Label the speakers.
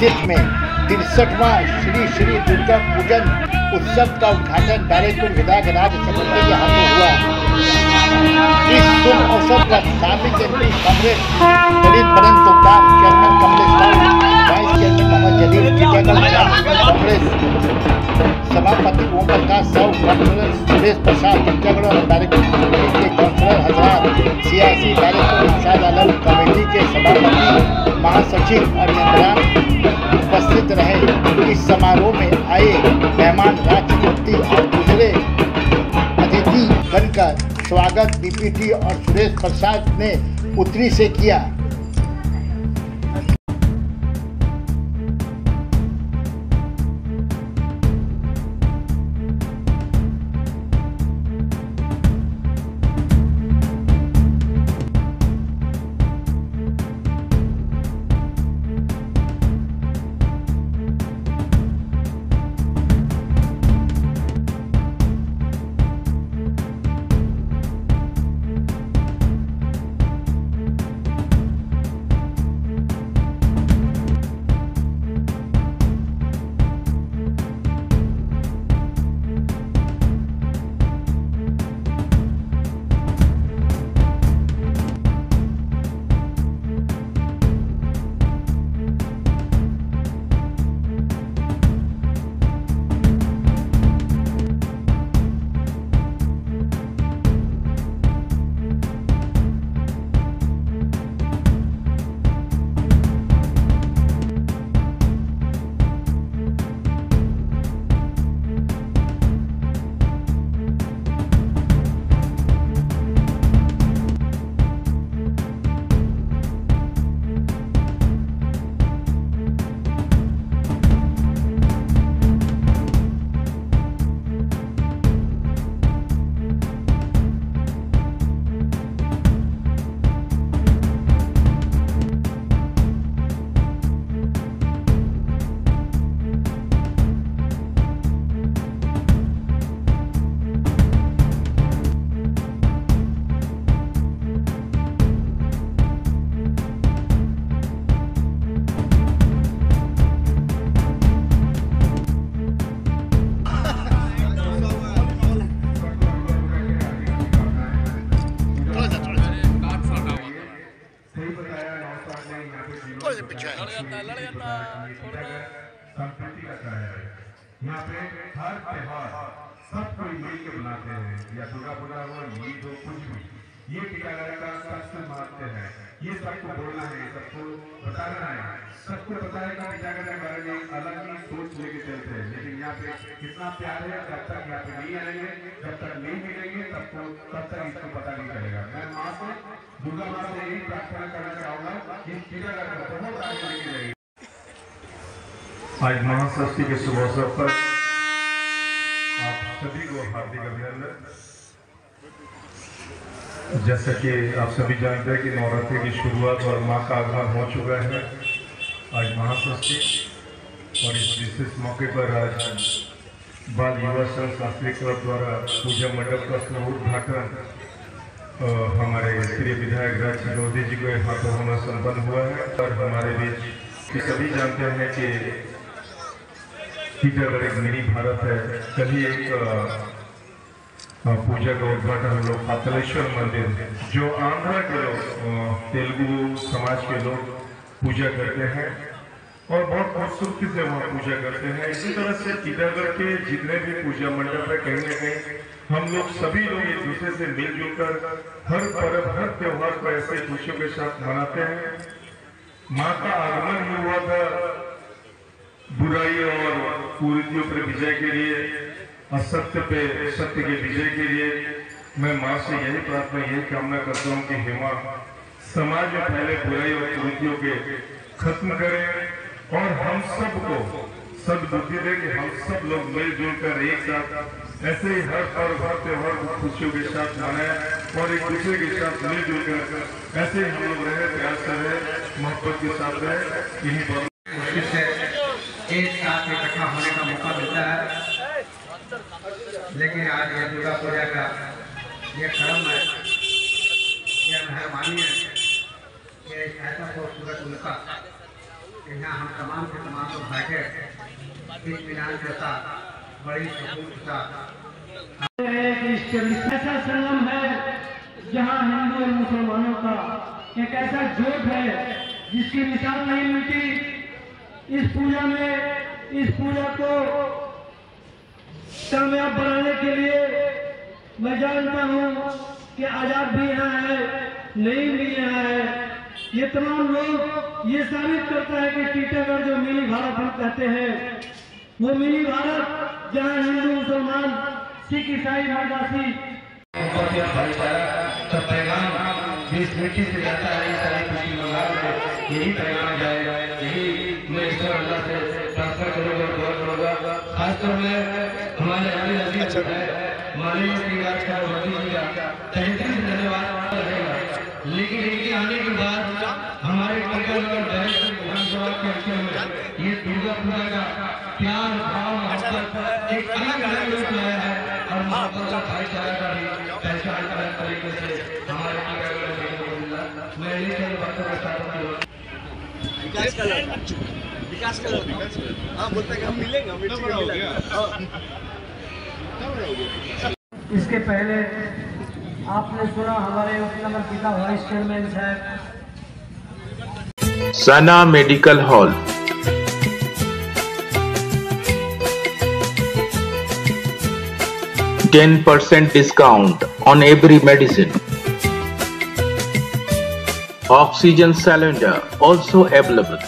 Speaker 1: आयोजित में 63वां श्री श्री दुर्गा पूजन उत्सव का उद्घाटन डायरेक्टर विधायक राज चक्रवर्ती के हाथों हुआ। इस शुभ अवसर पर नामित एमपी कांग्रेस दलित बरन तुमदार chairman Kamlesh Rao, vice chairman Mohammad Jalil, टीकागढ़ कांग्रेस सभापति ओम प्रकाश साहू, काउंसिलर सुरेश प्रसाद टीकागढ़ और डायरेक्टर कमेटी के काउंसिलर हजरात, सियासी डायरेक्टर इरशाद आलम, कमेटी के सभापति, महासचिव और मेंबरान उपस्थित रहे। इस समारोह में आए मेहमान राज चक्रवर्ती और दूसरे अतिथि बनकर स्वागत डीपीटी और सुरेश प्रसाद ने उत्तरी से किया।
Speaker 2: यहाँ पे हर त्योहार सब कोई मिल के मनाते हैं, या दुर्गा पूजा हो, ईद हो, कुछ भी, ये टीकागढ़ का सबसे महत्व है। ये सबको बोलना है, सबको बताना है। सबको पता है कि टीकागढ़ के बारे में अलग ही सोच लेके चलते हैं, लेकिन यहाँ पे कितना प्यार है। जब तक यहाँ पे नहीं आएंगे, जब तक नहीं मिलेंगे, तब तक इसको पता नहीं चलेगा। मैं माँ से, दुर्गा माँ से यही प्रार्थना करना चाहूँगा कि टीकागढ़ को बहुत आगे लेके जाएगी। आज महाषष्ठी के शुभ अवसर पर आप सभी को हार्दिक अभिनंदन। जैसा कि आप सभी जानते हैं कि नवरात्रि की शुरुआत और मां का आगमन हो चुका है। आज महाषष्ठी और इस विशेष मौके पर आज बाल युवा संघ शास्त्री क्लब द्वारा पूजा मंडप का शुभ उद्घाटन हमारे श्री विधायक राज चक्रवर्ती जी के हाथों होना संपन्न हुआ है। और हमारे बीच सभी जानते हैं कि टीकागढ़ एक मिनी भारत है। कल ही एक पूजा का उद्घाटन हम लोग पातलेश्वर मंदिर, जो आंध्र के लोग, तेलुगु समाज के लोग पूजा करते हैं और बहुत खूबसूरती से वहाँ पूजा करते हैं। इसी तरह से टीकागढ़ के जितने भी पूजा मंडप है, कहीं न कहीं हम लोग सभी लोग एक दूसरे से मिलजुल कर हर पर्व, हर त्योहार को ऐसे खुशियों के साथ मनाते हैं। माँ का आगमन ही हुआ था बुराई और कुरीतियों पर विजय के लिए, असत्य पे सत्य के विजय के लिए। मैं माँ से यही प्रार्थना, यही कामना करता हूँ कि हे माँ, समाज में पहले बुराई और कुरीतियों के खत्म करें और हम सबको सद्बुद्धि दे कि हम सब लोग मिलजुल कर एक साथ ऐसे ही हर पर्व, हर त्योहार को खुशियों के साथ मनाएं और एक दूसरे के साथ मिलजुल कर ऐसे ही हम लोग रहे, प्यार से रहे, मोहब्बत के साथ रहे। इन्हीं पर
Speaker 3: एक साथ इकट्ठा होने का मौका मिलता है। लेकिन आज ये दुर्गा पूजा का ये कर्म है, ये मेहरबानी है, ये ऐसा खूबसूरत उनका कि यहाँ हम तमाम के तमाम लोग बैठे इत्मीनान के साथ बड़ी सुकून के साथ
Speaker 4: ऐसा संगम है जहाँ हिंदू और मुसलमानों का एक ऐसा जोड़ है जिसकी मिसाल नहीं मिलती। इस पूजा को कामयाब बनाने के लिए मैं जानता हूँ कि आजाद भी यहाँ है, नईम भी यहाँ है। ये तमाम लोग ये साबित करता है कि टीटागढ़ जो मिनी भारत हम कहते हैं, वो मिनी भारत जहाँ हिंदू मुसलमान सिख ईसाई मरदासी
Speaker 3: तो पैगाम जिस मिट्टी से जाता है इस तरह खुशी मंगाल में यही पैगाम जाएगा। यही मैं ईश्वर अल्लाह से प्रार्थना करूँगा और दुआ करूँगा। खासतौर में हमारे अली अजीज है माननीय श्रीराज का मोदी जी का तहसील धन्यवाद रहेगा। लेकिन इनके आने के बाद हमारे टीकागढ़ और बैरकपुर विधानसभा के अंचल में ये दुर्गा पूजा का प्यार भाव मोहब्बत एक अलग रूप लाया है और मोहब्बत का भाईचारा का भी पहचान अलग तरीके से हमारे टीकागढ़ में देखने को मिला। मैं यही चंद बातों के साथ
Speaker 5: विकास हाँ बोलते हैं कि हम मिलेंगे
Speaker 4: इसके पहले आपने सुना हमारे उपनगर पिता वाइस चेयरमैन साहब
Speaker 6: सना medical hall, 10% discount on every medicine. Oxygen cylinder also available.